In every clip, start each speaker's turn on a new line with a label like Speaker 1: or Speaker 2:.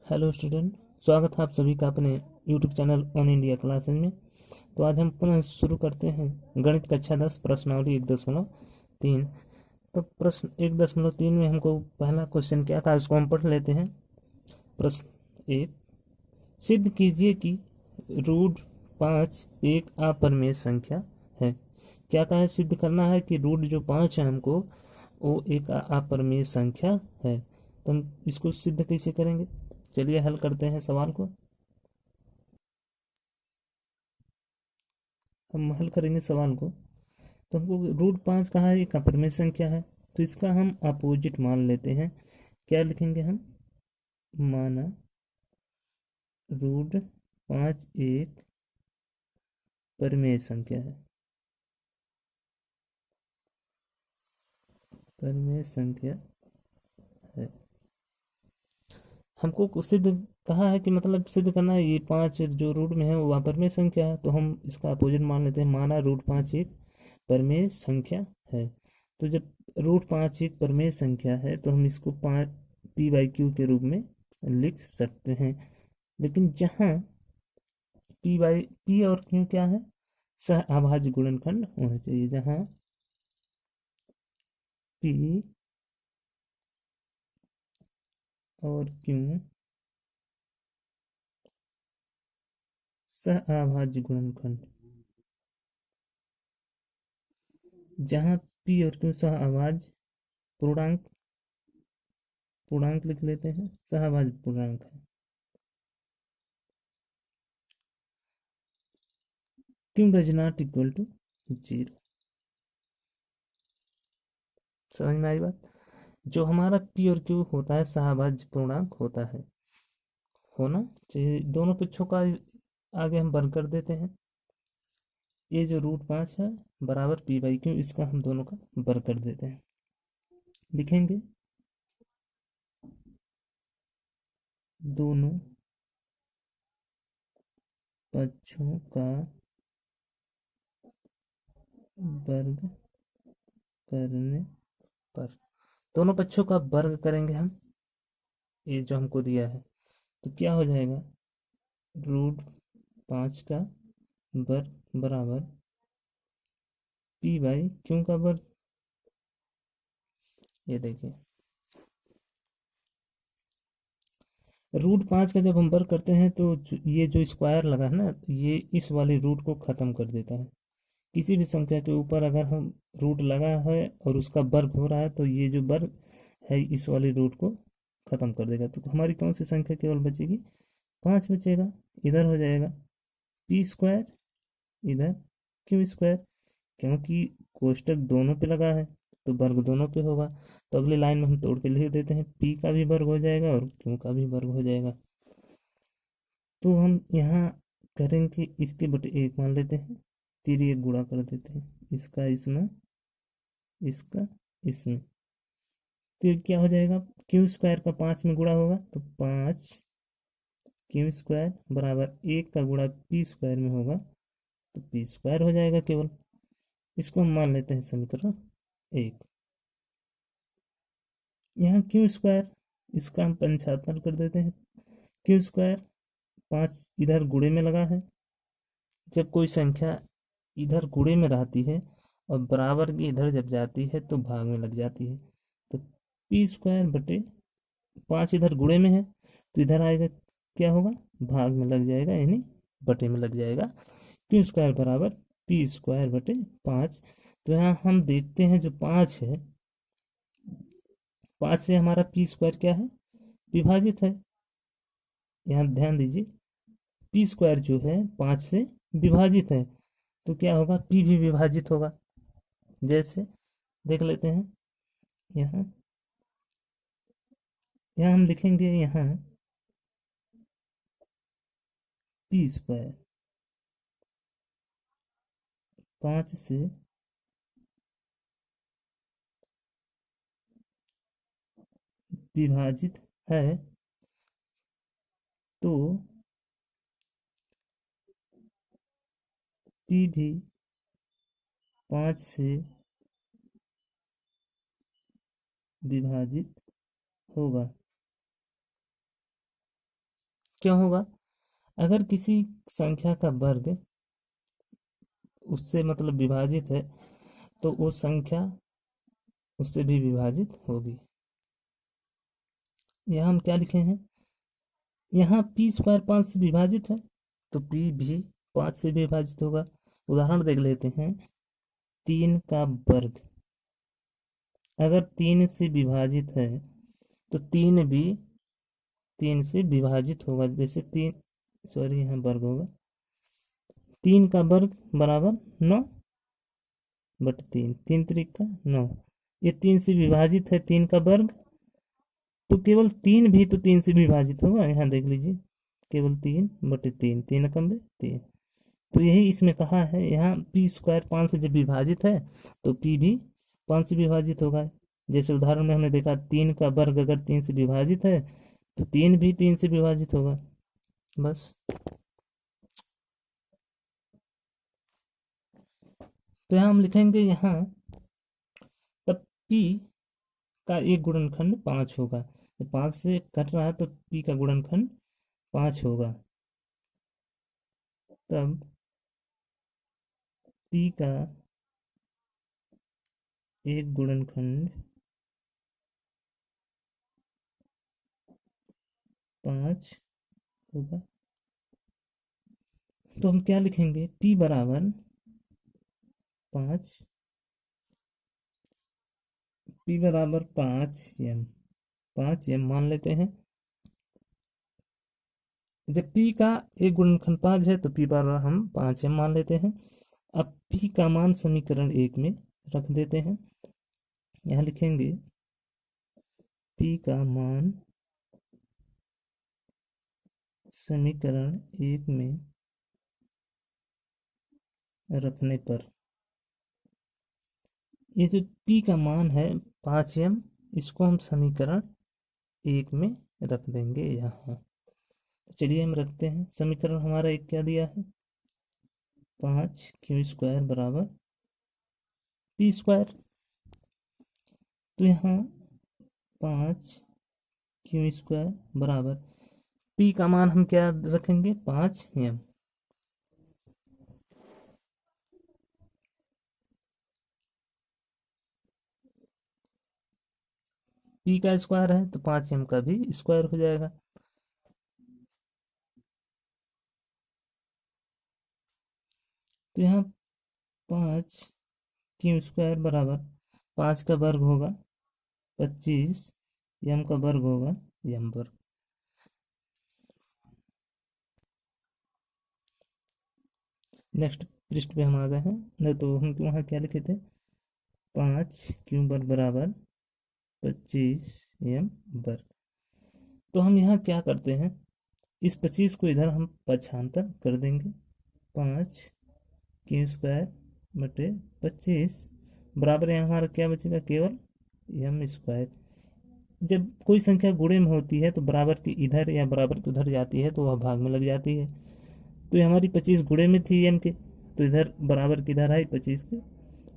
Speaker 1: Hello student, स्वागत है आप सभी का अपने YouTube channel on India classes में। तो आज हम पुनः शुरू करते हैं गणित कक्षा 10 प्रश्नावली 1.3। तो प्रश्न 1.3 में हमको पहला क्वेश्चन क्या था उसको हम पढ़ लेते हैं। प्रश्न 1, सिद्ध कीजिए कि रूट 5 एक अपरिमेय संख्या है। क्या कहा है? सिद्ध करना है कि रूट जो 5 है हमको वो एक अपरिमेय संख्या है। तो हम इसको सिद्ध कैसे करेंगे? चलिए हल करते हैं सवाल को। हम हल करेंगे सवाल को। तो हमको रूट 5 कहा है, एक अपरिमेय संख्या है, तो इसका हम अपोजिट मान लेते हैं। क्या लिखेंगे हम? माना रूट 5 एक परिमेय संख्या है। परिमेय संख्या है। हमको सिद्ध कहा है कि मतलब सिद्ध करना है ये 5 जो रूट में है वो अपरिमेय संख्या है, तो हम इसका अपोजिट मान लेते हैं। माना रूट 5 एक परिमेय संख्या है। तो जब रूट 5 एक परिमेय संख्या है तो हम इसको 5 p/q के रूप में लिख सकते हैं। लेकिन जहाँ p और q क्या है? सह अभाज्य गुणनखंड होना चाहिए। जहाँ p और q सह अभाज्य गुणनखंड, जहाँ p और q सह अभाज्य पूर्णांक लिख लेते हैं, सहअभाज्य पूर्णांक है। q does not equal to 0। समझ में आई बात? जो हमारा p और q होता है सहअभाज्य पूर्णांक होता है, होना चाहिए। दोनों पक्षों का आगे हम बंद कर देते हैं। ये जो रूट 5 है बराबर p/q, इसका हम दोनों का वर्ग कर देते हैं। लिखेंगे दोनों पक्षों का वर्ग करने पर, दोनों पक्षों का वर्ग करेंगे हम, ये जो हमको दिया है, तो क्या हो जाएगा? रूट 5 का वर्ग बराबर p/q का वर्ग। ये देखिए रूट 5 का जब हम वर्ग करते हैं तो ये जो स्क्वायर लगा है ना, ये इस वाले रूट को खत्म कर देता है। किसी भी संख्या के ऊपर अगर हम रूट लगा है और उसका वर्ग हो रहा है तो ये जो वर्ग है इस वाले रूट को खत्म कर देगा। तो हमारी कौन सी संख्या केवल बचेगी? 5 बचेगा। इधर हो जाएगा p², इधर q², क्योंकि कोष्टक दोनों पे लगा है तो वर्ग दोनों पे होगा। तो अगली लाइन में हम तोड़ के लिख देते हैं, p का भी वर्ग हो जाएगा और q का भी वर्ग हो जाएगा। तो हम यहाँ करेंगे इसके बटे 1 मान लेते हैं, फिर ये गुणा कर देते हैं, इसका इसमें, इसका इसमें। तो क्या हो जाएगा? q² का 5 में गुणा होगा तो 5 q² बराबर 1 का गुणा p² में होगा तो p² हो जाएगा केवल। इसको हम मान लेते हैं समीकरण 1। यहाँ q², इसका हम 75 कर देते हैं। q² 5 इधर गुणे में लगा है। जब कोई संख्या इधर गुणे में रहती है और बराबर की इधर जब जाती है तो भाग में लग जाती है। तो p² बटे 5 इधर गुणे में है तो इधर आएगा, क्या होगा? भाग में लग जाएगा, यानी बटे में लग जाएगा। q² बराबर p² बटे 5। तो यहाँ हम देखते हैं जो 5 है, 5 से हमारा p² क्या है? विभाजित है। यहाँ ध्यान दीजिए, p² जो है 5 से विभाजित है तो क्या होगा? p भी विभाजित होगा। जैसे देख लेते हैं, यहाँ हम लिखेंगे यहाँ p² 5 से विभाजित है तो p भी 5 से विभाजित होगा। क्यों होगा? अगर किसी संख्या का वर्ग उससे मतलब विभाजित है तो वो संख्या उससे भी विभाजित होगी। यहाँ हम क्या लिखे हैं, यहाँ पी स्क्वायर 5 से विभाजित है तो पी भी 5 से विभाजित होगा। उदाहरण देख लेते हैं, 3 का वर्ग अगर 3 से विभाजित है तो 3 भी 3 से विभाजित होगा। जैसे 3, सॉरी यहाँ वर्ग होगा, 3 का वर्ग बराबर 9 बट 3, 3 त्रिक का 9, ये 3 से विभाजित है 3 का वर्ग, तो केवल 3 भी तो 3 से विभाजित होगा। यहाँ देख लीजिए, केवल 3 बटे 3, 3 कम 3, तो यही इसमें कहा है। यहाँ पी स्क्वायर 5 से जब विभाजित है तो पी भी 5 से विभाजित होगा। जैसे उदाहरण में हमने देखा, 3 का वर्ग अगर 3 से विभाजित है तो 3 भी 3 से विभाजित होगा। बस, तो यहाँ हम लिखेंगे, यहाँ तब पी का एक गुणनखंड 5 होगा। तो 5 से कट रहा है तो पी का गुणनखंड 5 होगा। तब पी का एक गुणनखंड 5 होगा। तो हम क्या लिखेंगे, पी बराबर 5, पी बराबर 5m, 5m मान लेते हैं। जब पी का एक गुणनखंड 5 है तो पी बराबर हम 5m मान लेते हैं। अब पी का मान समीकरण 1 में रख देते हैं। यहाँ लिखेंगे पी का मान समीकरण 1 में रखने पर, ये जो पी का मान है 5m, इसको हम समीकरण 1 में रख देंगे यहाँ। चलिए हम रखते हैं। समीकरण हमारा एक क्या दिया है, 5q स्क्वायर बराबर पी स्क्वायर। तो यहाँ 5q स्क्वायर बराबर पी का मान हम क्या रखेंगे, 5m। पी का स्क्वायर है तो 5m का भी स्क्वायर हो जाएगा। तो यहाँ 5q स्क्वायर बराबर 5 का वर्ग होगा 25, m का वर्ग होगा m वर्ग। नेक्स्ट पृष्ठ पे हम आ गए हैं। नहीं तो हम वहाँ क्या लिखे थे, 5q वर्ग बराबर 25m वर्ग। तो हम यहाँ क्या करते हैं, इस 25 को इधर हम पक्षांतर कर देंगे। 5q स्क्वायर बटे 25 बराबर यहाँ हमारा क्या बचेगा, केवल m स्क्वायर। जब कोई संख्या गुणे में होती है तो बराबर की इधर या बराबर की उधर जाती है तो वह भाग में लग जाती है। तो ये हमारी 25 गुणे में थी m के, तो इधर बराबर की इधर आई, 25 के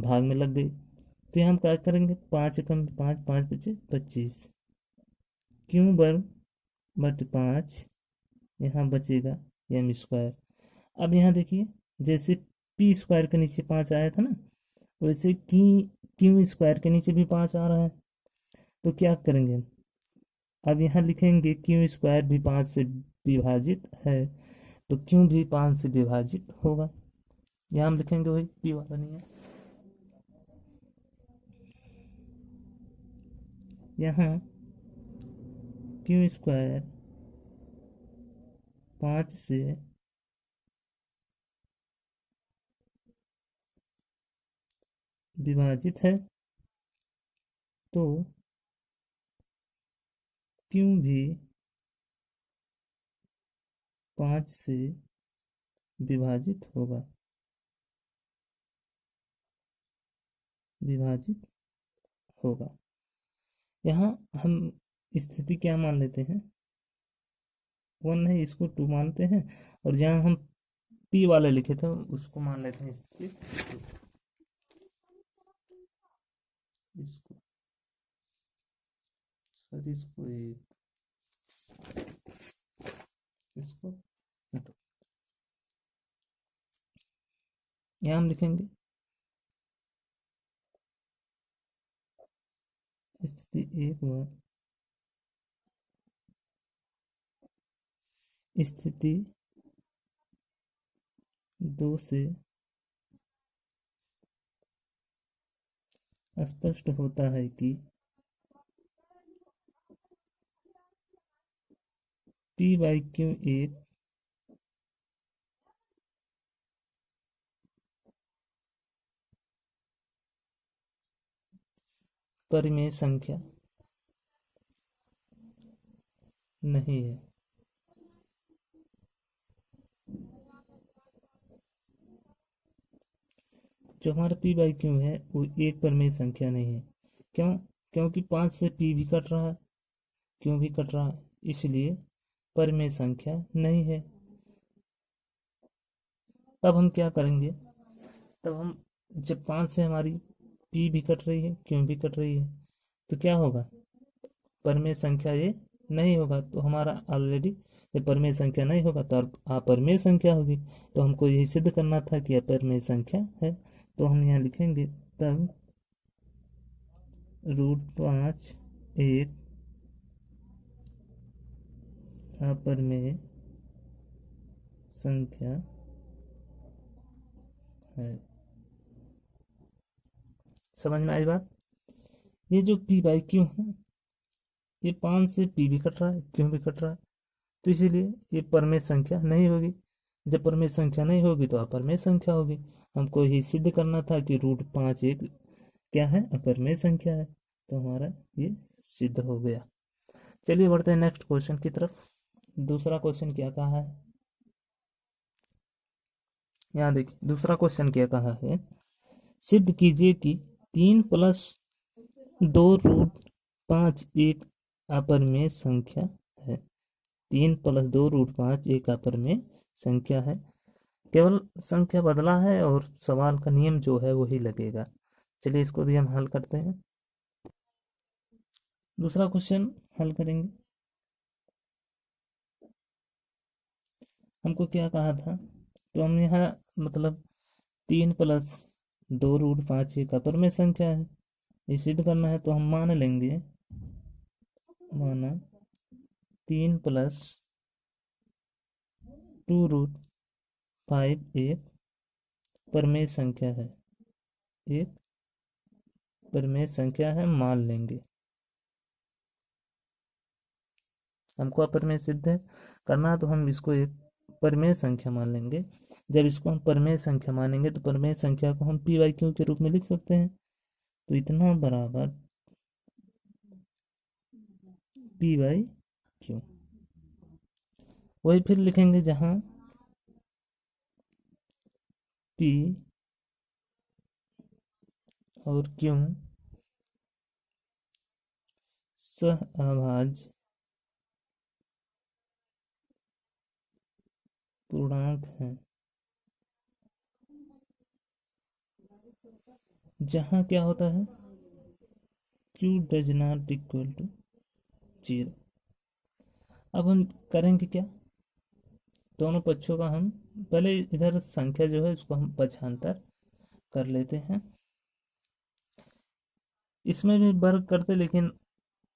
Speaker 1: भाग में लग गई। तो यहाँ हम क्या करेंगे, 5 एकम 5, 5 बचे 25, क्यों वर्ग बटे 5, यहाँ बचेगा m स्क्वायर। अब यहाँ देखिए, जैसे पी स्क्वायर के नीचे 5 आया था ना, वैसे क्यू स्क्वायर के नीचे भी 5 आ रहा है। तो क्या करेंगे, अब यहाँ लिखेंगे क्यू स्क्वायर भी 5 से विभाजित है तो क्यू भी 5 से विभाजित होगा। यहाँ हम लिखेंगे वही पी वाला नहीं है। यहाँ क्यू स्क्वायर 5 से विभाजित है तो क्यू भी 5 से विभाजित होगा, विभाजित होगा। यहाँ हम स्थिति क्या मान लेते हैं, 1 है, इसको 2 मानते हैं, और जहाँ हम पी वाले लिखे थे उसको मान लेते हैं स्थिति 2। इसको 1, यहाँ हम लिखेंगे स्थिति 1 व स्थिति 2 से स्पष्ट होता है कि P/Q एक परिमेय संख्या नहीं है। जो हमारा P/Q है वो एक परिमेय संख्या नहीं है। क्यों? क्योंकि 5 से P भी कट रहा है, Q भी कट रहा है, इसलिए परिमेय संख्या नहीं है। तब हम क्या करेंगे? तब हम जब 5 से हमारी P भी कट रही है, Q भी कट रही है, तो क्या होगा? परिमेय संख्या ये नहीं होगा। तो हमारा ऑलरेडी ये परिमेय संख्या नहीं होगा तो अपरिमेय संख्या होगी। तो हमको यही सिद्ध करना था कि अपरिमेय संख्या है। तो हम यहाँ लिखेंगे तब √5 एक अपरिमेय संख्या है। समझ में आई बात? ये जो P/Q है ये 5 से P भी कट रहा है, Q भी कट रहा है, तो इसीलिए ये परिमेय संख्या नहीं होगी। जब परिमेय संख्या नहीं होगी तो अपरिमेय संख्या होगी। हमको ही सिद्ध करना था कि √5 एक क्या है? अपरिमेय संख्या है। तो हमारा ये सिद्ध हो गया। चलिए बढ़ते हैं नेक्स्ट क्वेश्चन की तरफ। दूसरा क्वेश्चन क्या कहा है? यहाँ देखिए दूसरा क्वेश्चन क्या कहा है, सिद्ध कीजिए कि 3 + 2√5 एक अपरिमेय संख्या है। 3 + 2√5 एक अपरिमेय संख्या है। केवल संख्या बदला है और सवाल का नियम जो है वही लगेगा। चलिए इसको भी हम हल करते हैं। दूसरा क्वेश्चन हल करेंगे। हमको क्या कहा था? तो हम यहाँ मतलब 3 + 2√5 एक अपरिमेय संख्या है, ये सिद्ध करना है। तो हम मान लेंगे, माना 3 + 2√5 एक परिमेय संख्या है, एक परिमेय संख्या है, मान लेंगे। हमको अपरिमेय सिद्ध करना है तो हम इसको एक परिमेय संख्या मान लेंगे। जब इसको हम परिमेय संख्या मानेंगे तो परिमेय संख्या को हम P/Q के रूप में लिख सकते हैं। तो इतना बराबर P/Q, वही फिर लिखेंगे जहां P और Q सहअभाज्य पूर्णांक है, जहां क्या होता है Q does not equal to 0। अब हम करेंगे क्या? दोनों पक्षों का हम पहले इधर संख्या जो है उसको हम पक्षांतर कर लेते हैं। इसमें भी वर्ग करते, लेकिन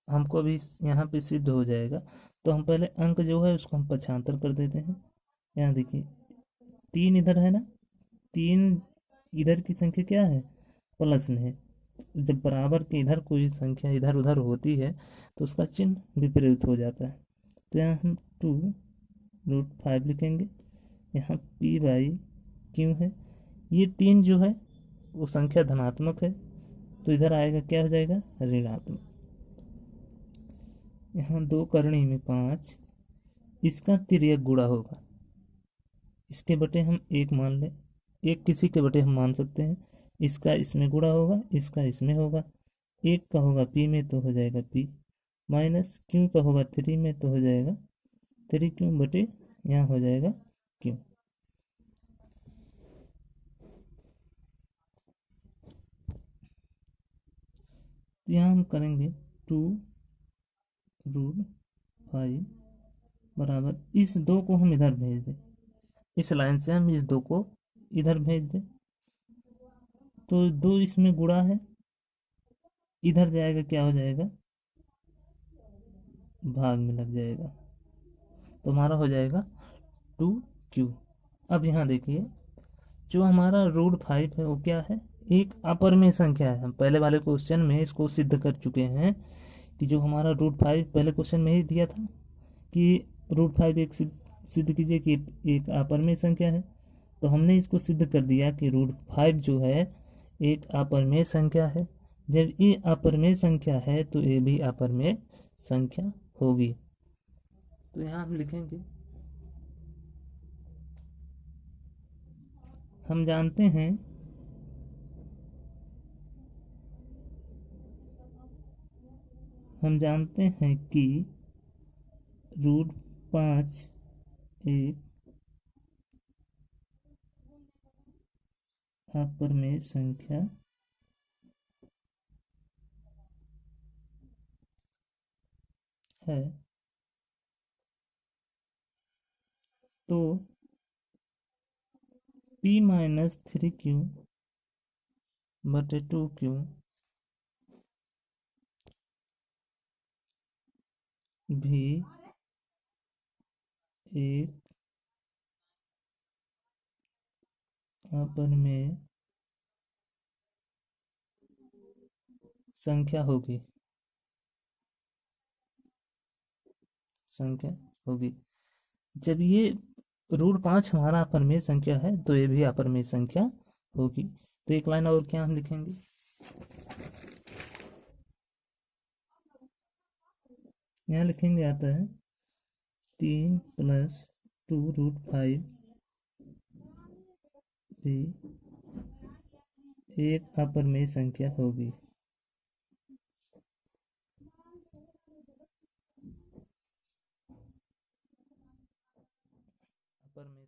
Speaker 1: हमको भी यहाँ पे सिद्ध हो जाएगा। तो हम पहले अंक जो है उसको हम पक्षांतर कर देते हैं। यहाँ देखिए 3 इधर है ना, 3 इधर की संख्या क्या है? प्लस में है। जब बराबर के इधर कोई संख्या इधर उधर होती है तो उसका चिन्ह विपरीत हो जाता है। तो यहाँ हम 2√5 लिखेंगे। यहाँ P/Q है। ये 3 जो है वो संख्या धनात्मक है, तो इधर आएगा क्या हो जाएगा? ऋणात्मक। यहाँ 2 करणी में 5, इसका तिर्यक गुणा होगा। इसके बटे हम 1 मान लें, 1 किसी के बटे हम मान सकते हैं। इसका इसमें गुणा होगा, इसका इसमें होगा। 1 का होगा P में तो हो जाएगा P, माइनस Q का होगा 3 में तो हो जाएगा 3Q बटे यहाँ हो जाएगा Q। तो यहाँ हम करेंगे 2√5 बराबर, इस 2 को हम इधर भेज दें, इस लाइन से हम इस 2 को इधर भेज दें। तो 2 इसमें गुणा है, इधर जाएगा क्या हो जाएगा, भाग में लग जाएगा, तो हमारा हो जाएगा 2q। अब यहाँ देखिए, जो हमारा रूट 5 है वो क्या है, एक अपरिमेय संख्या है। हम पहले वाले क्वेश्चन में इसको सिद्ध कर चुके हैं कि जो हमारा रूट 5 पहले क्वेश्चन में ही दिया था कि रूट 5 एक सिद्ध कीजिए कि एक अपरिमेय संख्या है। तो हमने इसको सिद्ध कर दिया कि रूट 5 जो है एक अपरिमेय संख्या है। जब ये अपरिमेय संख्या है तो ये भी अपरिमेय संख्या होगी। तो यहाँ हम लिखेंगे, हम जानते हैं कि रूट 5 एक अपरिमेय संख्या है। तो p-3q बटे 2q भी एक अपरिमेय संख्या होगी। जब ये रूट 5 हमारा अपरिमेय संख्या है तो ये भी अपरिमेय संख्या होगी। तो एक लाइन और क्या हम लिखेंगे, यहाँ लिखेंगे आता है 3 + 2 रूट 5 भी एक अपरिमेय संख्या होगी। अपरिमेय